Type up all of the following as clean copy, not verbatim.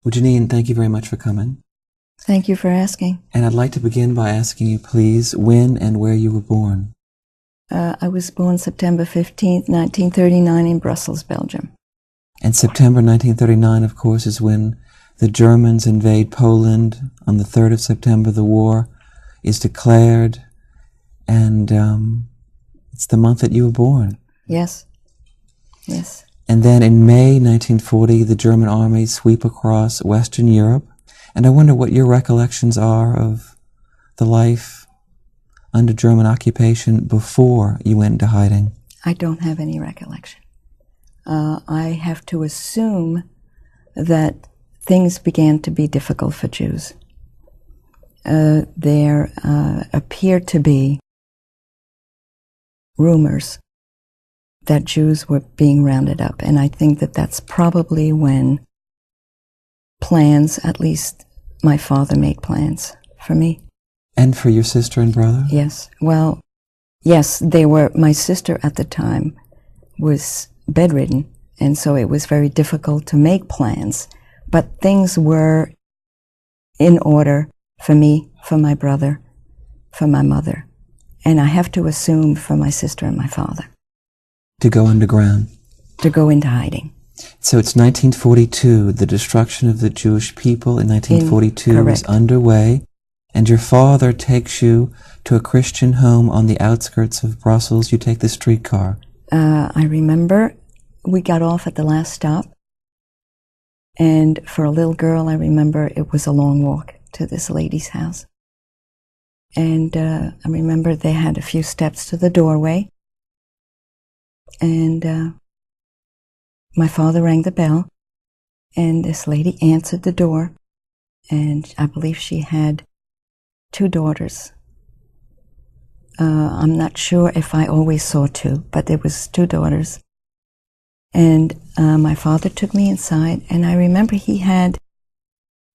Well, Jeannine, thank you very much for coming. Thank you for asking. And I'd like to begin by asking you, please, when and where you were born. I was born September 15th, 1939 in Brussels, Belgium. And September 1939, of course, is when the Germans invade Poland. On the 3rd of September, the war is declared, and it's the month that you were born. Yes, yes. And then in May 1940, the German armies sweep across Western Europe. And I wonder what your recollections are of the life under German occupation before you went into hiding. I don't have any recollection. I have to assume that things began to be difficult for Jews. There appeared to be rumors that Jews were being rounded up, and I think that that's probably when plans, at least my father made plans for me. And for your sister and brother? Yes. Well, yes, they were. My sister at the time was bedridden, and so it was very difficult to make plans. But things were in order for me, for my brother, for my mother, and I have to assume for my sister and my father. To go underground? To go into hiding. So it's 1942, the destruction of the Jewish people in 1942 is underway, and your father takes you to a Christian home on the outskirts of Brussels. You take the streetcar. I remember we got off at the last stop, and for a little girl, I remember it was a long walk to this lady's house. And I remember they had a few steps to the doorway, and my father rang the bell, and this lady answered the door, and I believe she had 2 daughters. I'm not sure if I always saw 2, but there was 2 daughters. And my father took me inside, and I remember he had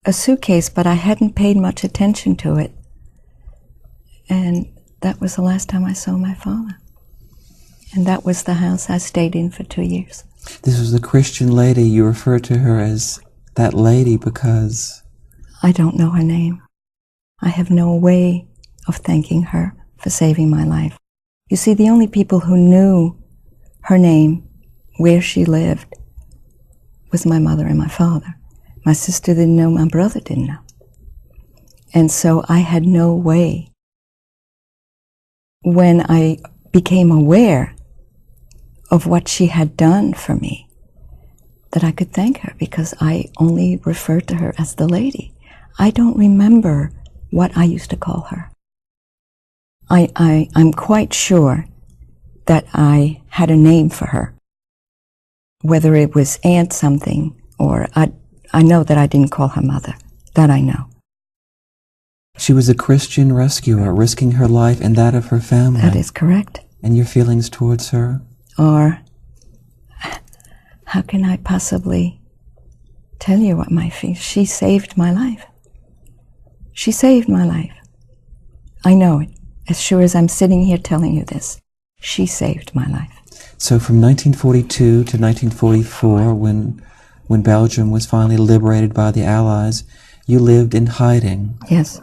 a suitcase, but I hadn't paid much attention to it. And that was the last time I saw my father. And that was the house I stayed in for 2 years. This was the Christian lady. You refer to her as that lady because... I don't know her name. I have no way of thanking her for saving my life. You see, the only people who knew her name, where she lived, was my mother and my father. My sister didn't know, my brother didn't know. And so I had no way. When I became aware of what she had done for me, that I could thank her, because I only referred to her as the lady. I don't remember what I used to call her. I'm quite sure that I had a name for her, whether it was Aunt something, or I know that I didn't call her mother. That I know. She was a Christian rescuer, risking her life and that of her family. That is correct. And your feelings towards her? Or how can I possibly tell you what my feelings? She saved my life. She saved my life. I know it, as sure as I'm sitting here telling you this. She saved my life. So from 1942 to 1944, when Belgium was finally liberated by the Allies, you lived in hiding. Yes.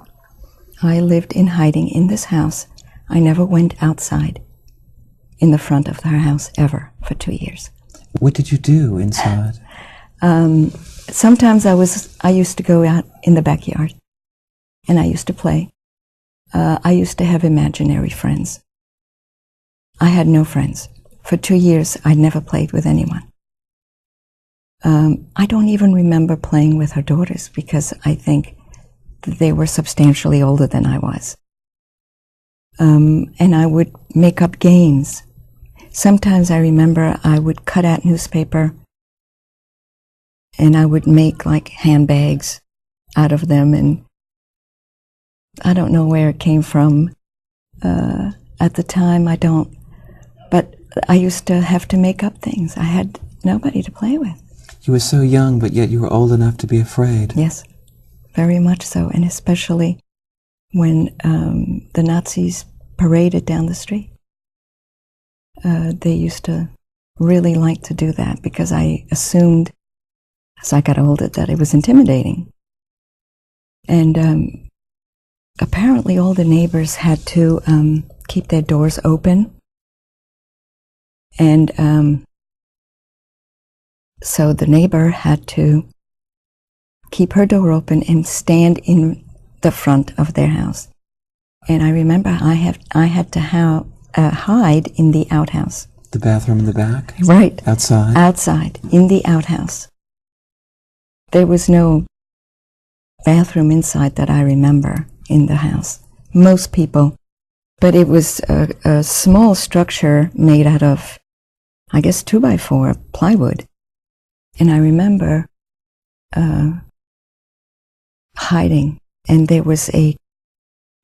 I lived in hiding in this house. I never went outside in the front of her house ever for 2 years. What did you do inside? Sometimes I used to go out in the backyard, and I used to play. I used to have imaginary friends. I had no friends. For 2 years, I never played with anyone. I don't even remember playing with her daughters, because I think that they were substantially older than I was. And I would make up games. Sometimes I remember I would cut out newspaper, and I would make like handbags out of them, and I don't know where it came from at the time. I don't. But I used to have to make up things. I had nobody to play with. You were so young, but yet you were old enough to be afraid. Yes, very much so, and especially when the Nazis paraded down the street. They used to really like to do that, because I assumed as I got older, that it was intimidating. And apparently all the neighbors had to keep their doors open. And so the neighbor had to keep her door open and stand in the front of their house. And I remember I had to hide in the outhouse. The bathroom in the back? Right. Outside? Outside, in the outhouse. There was no bathroom inside that I remember in the house. Most people. But it was a small structure made out of, I guess, 2x4 plywood. And I remember hiding, and there was a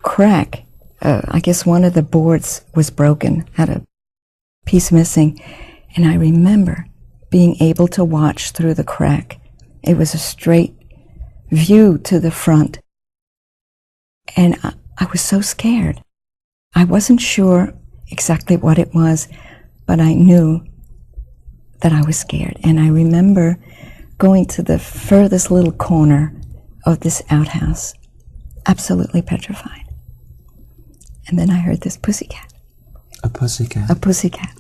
crack. I guess one of the boards was broken, had a piece missing, and I remember being able to watch through the crack. It was a straight view to the front, and I was so scared. I wasn't sure exactly what it was, but I knew that I was scared. And I remember going to the furthest little corner of this outhouse, absolutely petrified. And then I heard this pussycat. A pussycat? A pussycat.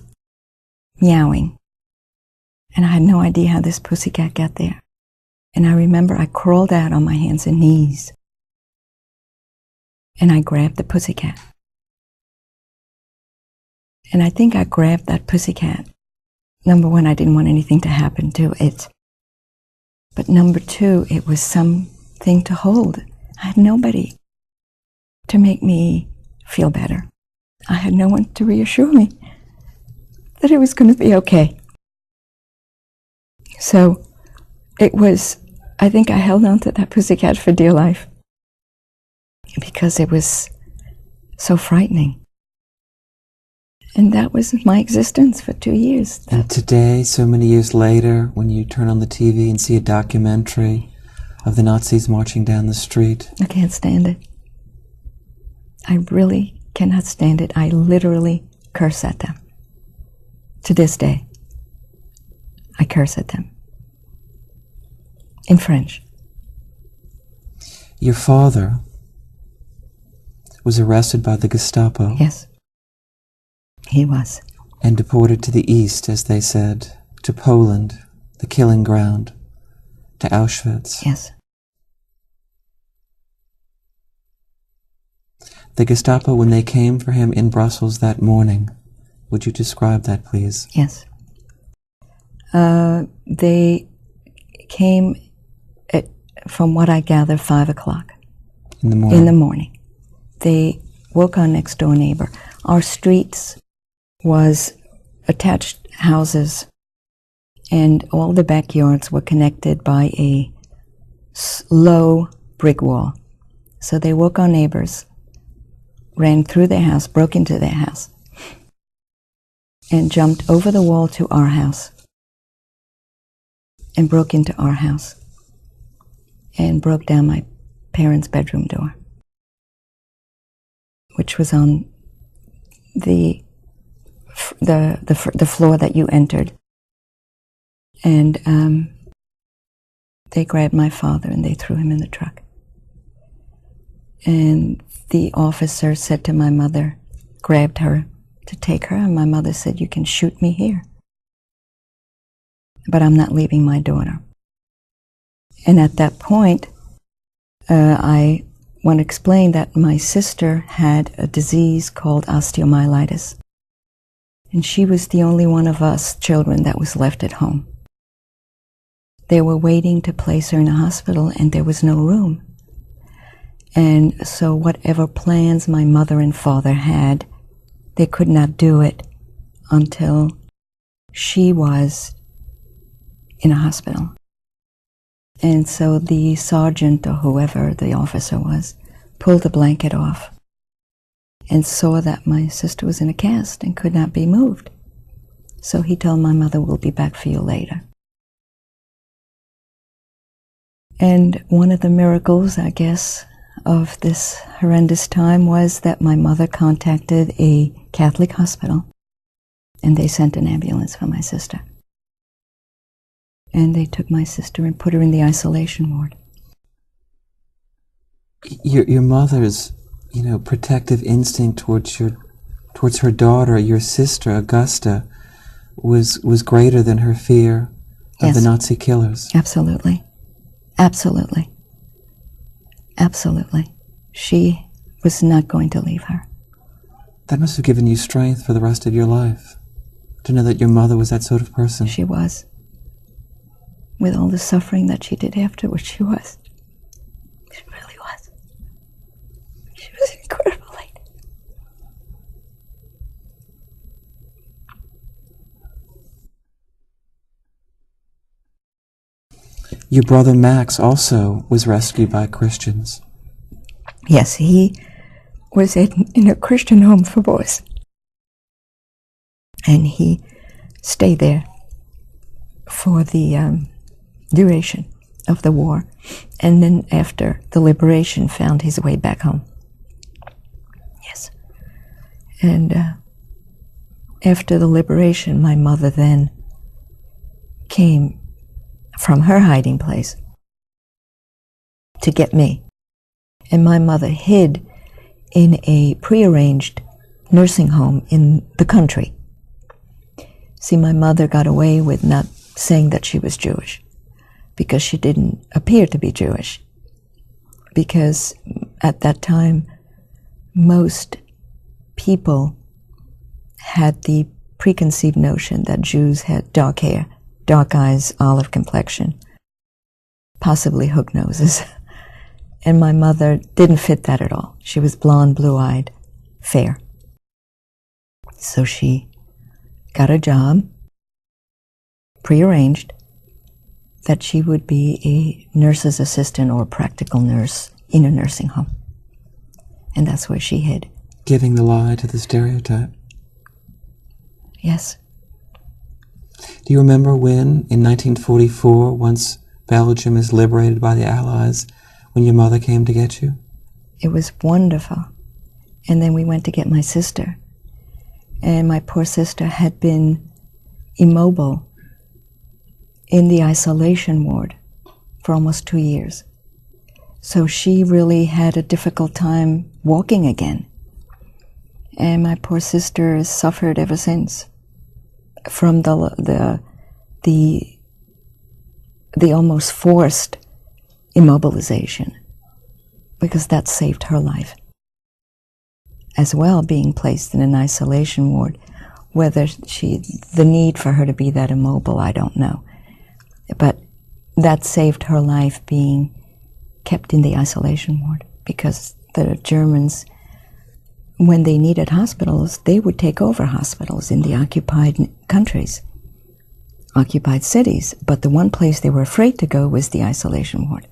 Meowing. And I had no idea how this pussycat got there. And I remember I crawled out on my hands and knees. And I grabbed the pussycat. And I think I grabbed that pussycat. Number one, I didn't want anything to happen to it. But number two, it was something to hold. I had nobody to make me feel better. I had no one to reassure me that it was going to be okay. So it was, I think I held on to that pussycat for dear life because it was so frightening. And that was my existence for 2 years. And today, so many years later, when you turn on the TV and see a documentary of the Nazis marching down the street, I can't stand it. I really cannot stand it. I literally curse at them. To this day, I curse at them. In French. Your father was arrested by the Gestapo. Yes. He was. And deported to the east, as they said, to Poland, the killing ground, to Auschwitz. Yes. The Gestapo, when they came for him in Brussels that morning, would you describe that, please? Yes. They came at, from what I gather, 5 o'clock. In the morning? In the morning. They woke our next door neighbor. Our streets was attached houses, and all the backyards were connected by a low brick wall. So they woke our neighbors, ran through their house, broke into their house, and jumped over the wall to our house, and broke into our house, and broke down my parents' bedroom door, which was on the floor that you entered. And they grabbed my father and they threw him in the truck. And the officer said to my mother, grabbed her to take her, and my mother said, "You can shoot me here, but I'm not leaving my daughter." And at that point, I want to explain that my sister had a disease called osteomyelitis. And she was the only one of us children that was left at home. They were waiting to place her in a hospital, and there was no room. And so whatever plans my mother and father had, they could not do it until she was in a hospital. And so the sergeant, or whoever the officer was, pulled the blanket off and saw that my sister was in a cast and could not be moved. So he told my mother, "We'll be back for you later." And one of the miracles, I guess, of this horrendous time was that my mother contacted a Catholic hospital, and they sent an ambulance for my sister. And they took my sister and put her in the isolation ward. Your mother's, protective instinct towards her daughter, your sister Augusta, was greater than her fear of the Nazi killers. Absolutely. Absolutely. Absolutely. She was not going to leave her. That must have given you strength for the rest of your life, to know that your mother was that sort of person. She was. With all the suffering that she did afterwards, she was. She really was. She was an incredible lady. Your brother Max also was rescued by Christians. Yes, he was in a Christian home for boys. And he stayed there for the duration of the war. And then after the liberation, found his way back home. Yes. And after the liberation, my mother then came from her hiding place to get me. And my mother hid in a prearranged nursing home in the country. See, my mother got away with not saying that she was Jewish because she didn't appear to be Jewish. Because at that time, most people had the preconceived notion that Jews had dark hair, dark eyes, olive complexion, possibly hook noses. And my mother didn't fit that at all. She was blonde, blue-eyed, fair. So she got a job, prearranged, that she would be a nurse's assistant or a practical nurse in a nursing home. And that's where she hid. Giving the lie to the stereotype. Yes. Do you remember when, in 1944, once Belgium is liberated by the Allies, when your mother came to get you? It was wonderful. And then we went to get my sister. And my poor sister had been immobile in the isolation ward for almost 2 years. So she really had a difficult time walking again. And my poor sister has suffered ever since from the almost forced immobilization, because that saved her life. As well, being placed in an isolation ward, whether the need for her to be that immobile, I don't know. But that saved her life, being kept in the isolation ward, because the Germans, when they needed hospitals, they would take over hospitals in the occupied countries, occupied cities. But the one place they were afraid to go was the isolation ward.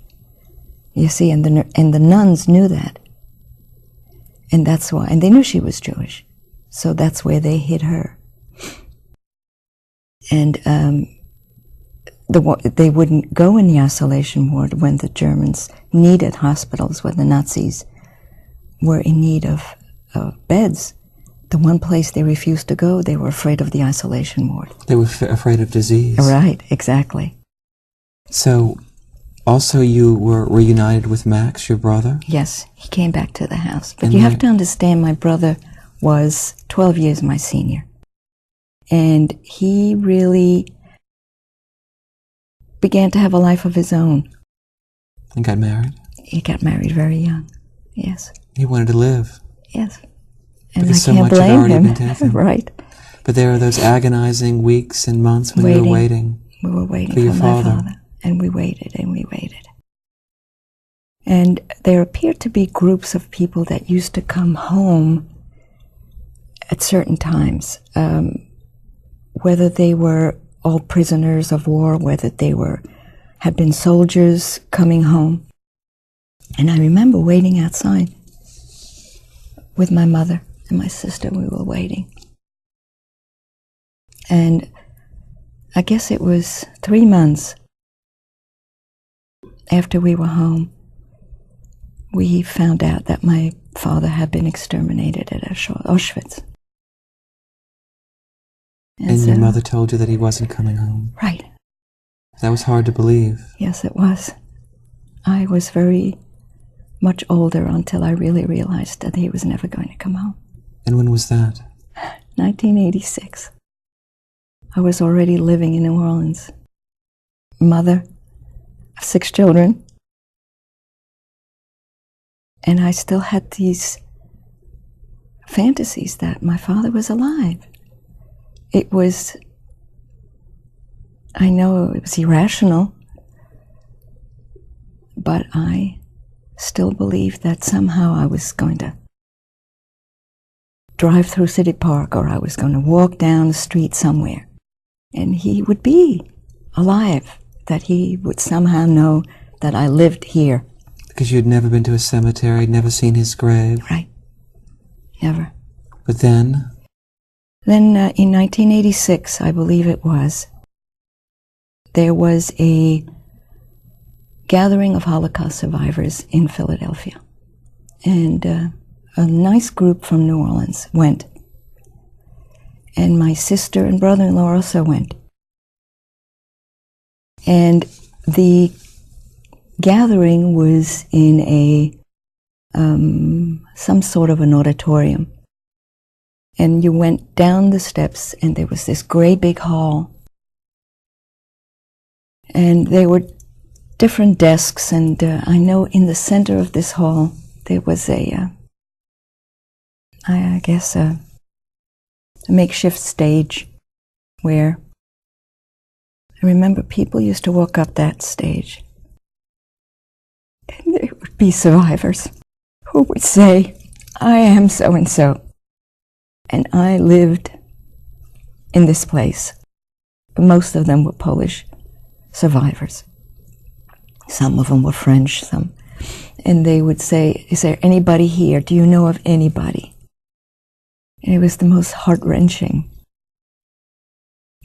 You see, and the nuns knew that. And that's why, and they knew she was Jewish. So that's where they hid her. And they wouldn't go in the isolation ward when the Germans needed hospitals, when the Nazis were in need of beds. The one place they refused to go, they were afraid of the isolation ward. They were afraid of disease. Right, exactly. So, also you were reunited with Max, your brother? Yes, he came back to the house. But you have to understand, my brother was 12 years my senior. And he really began to have a life of his own. And got married? He got married very young, yes. He wanted to live. Yes. And because I can't blame him. Right. But there are those agonizing weeks and months when you were waiting. We were waiting for your my father. And we waited and we waited. And there appeared to be groups of people that used to come home at certain times, whether they were all prisoners of war, whether they had been soldiers coming home. And I remember waiting outside with my mother and my sister. We were waiting. And I guess it was 3 months after we were home, we found out that my father had been exterminated at Auschwitz. And your mother told you that he wasn't coming home. Right. That was hard to believe. Yes, it was. I was very much older until I really realized that he was never going to come home. And when was that? 1986. I was already living in New Orleans. Mother of 6 children. And I still had these fantasies that my father was alive. It was, I know it was irrational, but I still believed that somehow I was going to drive through City Park, or I was going to walk down the street somewhere, and he would be alive, that he would somehow know that I lived here. Because you had never been to a cemetery, never seen his grave. Right. Never. But then? Then in 1986, I believe it was, there was a gathering of Holocaust survivors in Philadelphia. And a nice group from New Orleans went. And my sister and brother-in-law also went. And the gathering was in a some sort of an auditorium. And you went down the steps, and there was this great big hall. And there were different desks, and I know in the center of this hall there was a makeshift stage where I remember people used to walk up that stage, and there would be survivors who would say, "I am so-and-so, and I lived in this place." Most of them were Polish survivors. Some of them were French, some. And they would say, "Is there anybody here? Do you know of anybody?" And it was the most heart-wrenching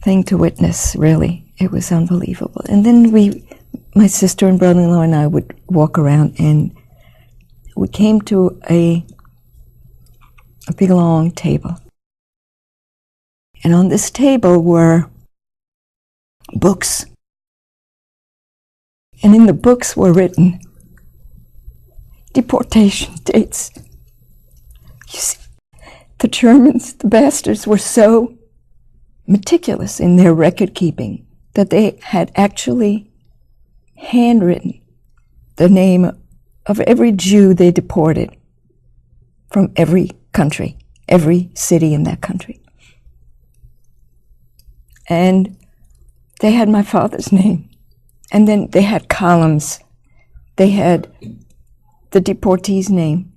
thing to witness, really. It was unbelievable. And then my sister and brother-in-law and I would walk around, and we came to a big long table. And on this table were books. And in the books were written deportation dates. You see, the Germans, the bastards, were so meticulous in their record keeping that they had actually handwritten the name of every Jew they deported from every country, every city in that country. And they had my father's name. And then they had columns. They had the deportee's name,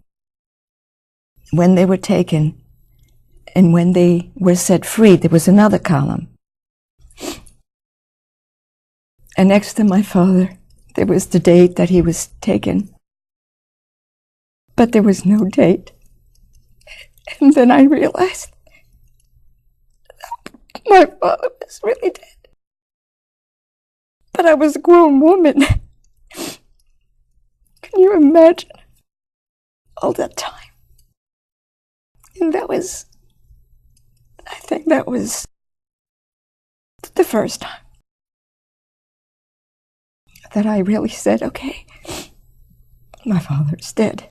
when they were taken, and when they were set free, there was another column. And next to my father, there was the date that he was taken. But there was no date. And then I realized that my father was really dead. But I was a grown woman. Can you imagine all that time? And I think that was the first time that I really said, okay, my father's dead.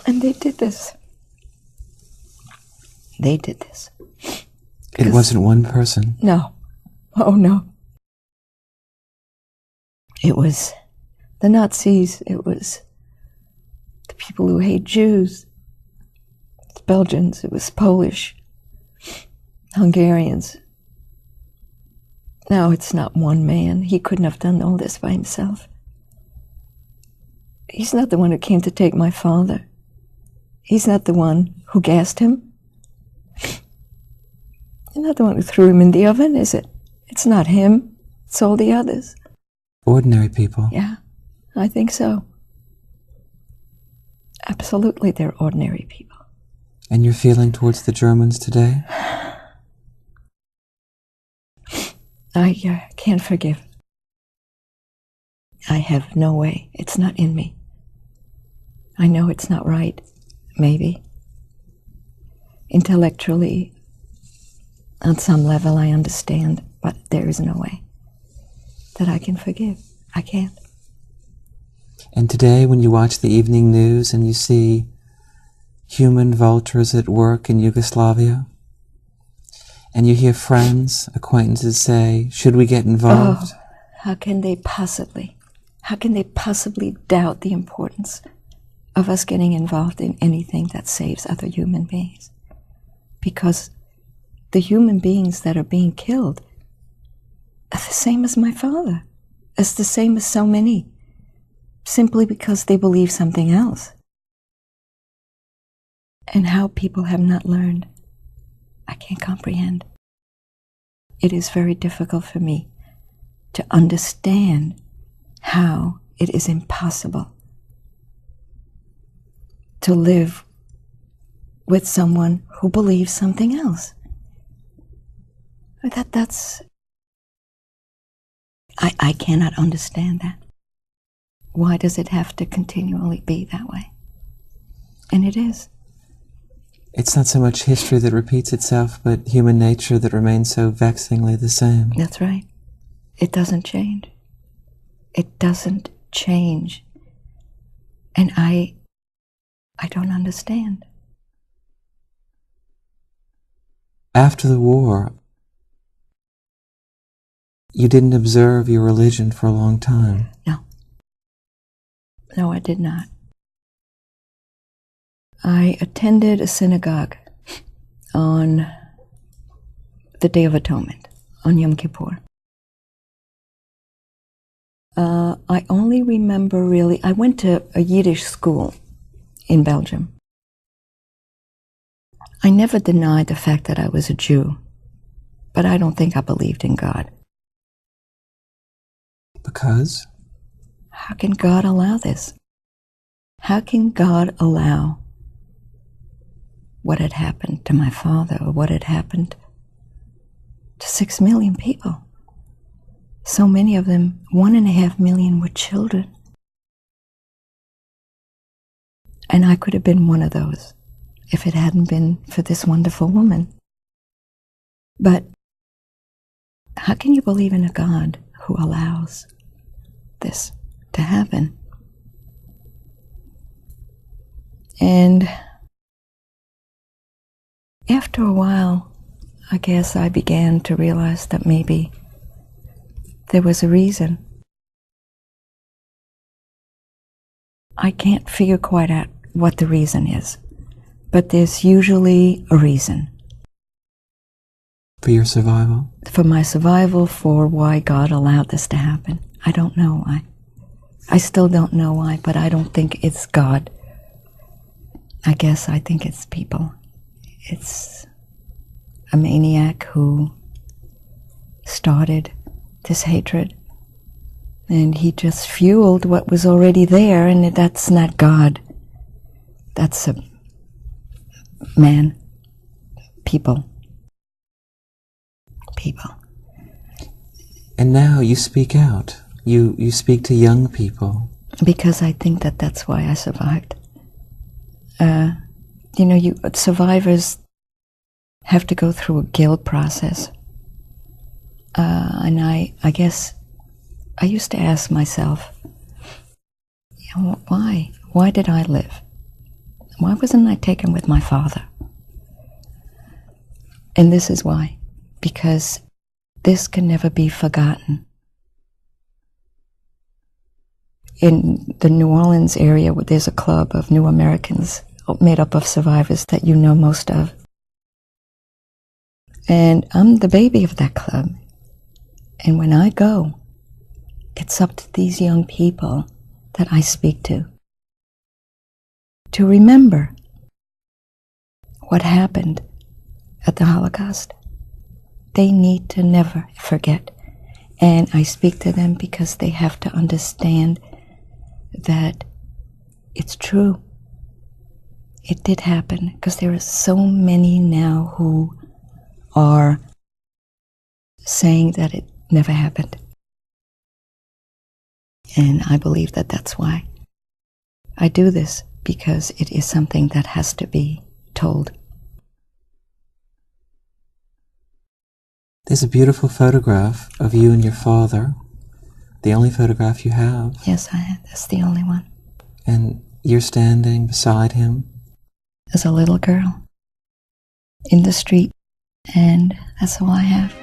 And they did this. They did this. It wasn't one person. No. Oh, no. It was the Nazis. It was the people who hate Jews. It's Belgians. It was Polish. Hungarians. No, it's not one man. He couldn't have done all this by himself. He's not the one who came to take my father. He's not the one who gassed him. You're not the one who threw him in the oven, is it? It's not him. It's all the others. Ordinary people. Yeah, I think so. Absolutely, they're ordinary people. And your feeling towards the Germans today? I can't forgive. I have no way. It's not in me. I know it's not right, maybe. Intellectually, On some level, I understand, but there is no way that I can forgive. I can't. And today, when you watch the evening news and you see human vultures at work in Yugoslavia, and you hear friends, acquaintances say, should we get involved? Oh, how can they possibly doubt the importance of us getting involved in anything that saves other human beings? Because the human beings that are being killed are the same as my father, as the same as so many, simply because they believe something else. And how people have not learned, I can't comprehend. It is very difficult for me to understand how it is impossible to live with someone who believes something else. I cannot understand that. Why does it have to continually be that way? And it is. It's not so much history that repeats itself, but human nature that remains so vexingly the same. That's right. It doesn't change. It doesn't change. And I don't understand. After the war, you didn't observe your religion for a long time. No. No, I did not. I attended a synagogue on the Day of Atonement, on Yom Kippur. I only remember really, I went to a Yiddish school in Belgium. I never denied the fact that I was a Jew, but I don't think I believed in God. Because? How can God allow this? How can God allow what had happened to my father, or what had happened to 6 million people? So many of them, 1.5 million, were children. And I could have been one of those if it hadn't been for this wonderful woman. But how can you believe in a God who allows this to happen? And after a while, I guess I began to realize that maybe there was a reason. I can't figure quite out what the reason is, but there's usually a reason. For your survival? For my survival, for why God allowed this to happen. I don't know why. I still don't know why, but I don't think it's God. I guess I think it's people. It's a maniac who started this hatred, and he just fueled what was already there, and that's not God. That's a man. People. And now you speak out. You speak to young people. Because I think that that's why I survived. Survivors have to go through a guilt process. And I guess I used to ask myself, why? Why did I live? Why wasn't I taken with my father? And this is why. Because this can never be forgotten. In the New Orleans area, there's a club of New Americans made up of survivors that you know most of. And I'm the baby of that club. And when I go, it's up to these young people that I speak to remember what happened at the Holocaust. They need to never forget. And I speak to them because they have to understand that it's true. It did happen, because there are so many now who are saying that it never happened. And I believe that that's why I do this, because it is something that has to be told. There's a beautiful photograph of you and your father, the only photograph you have. Yes, I have. That's the only one. And you're standing beside him. As a little girl in the street, and that's all I have.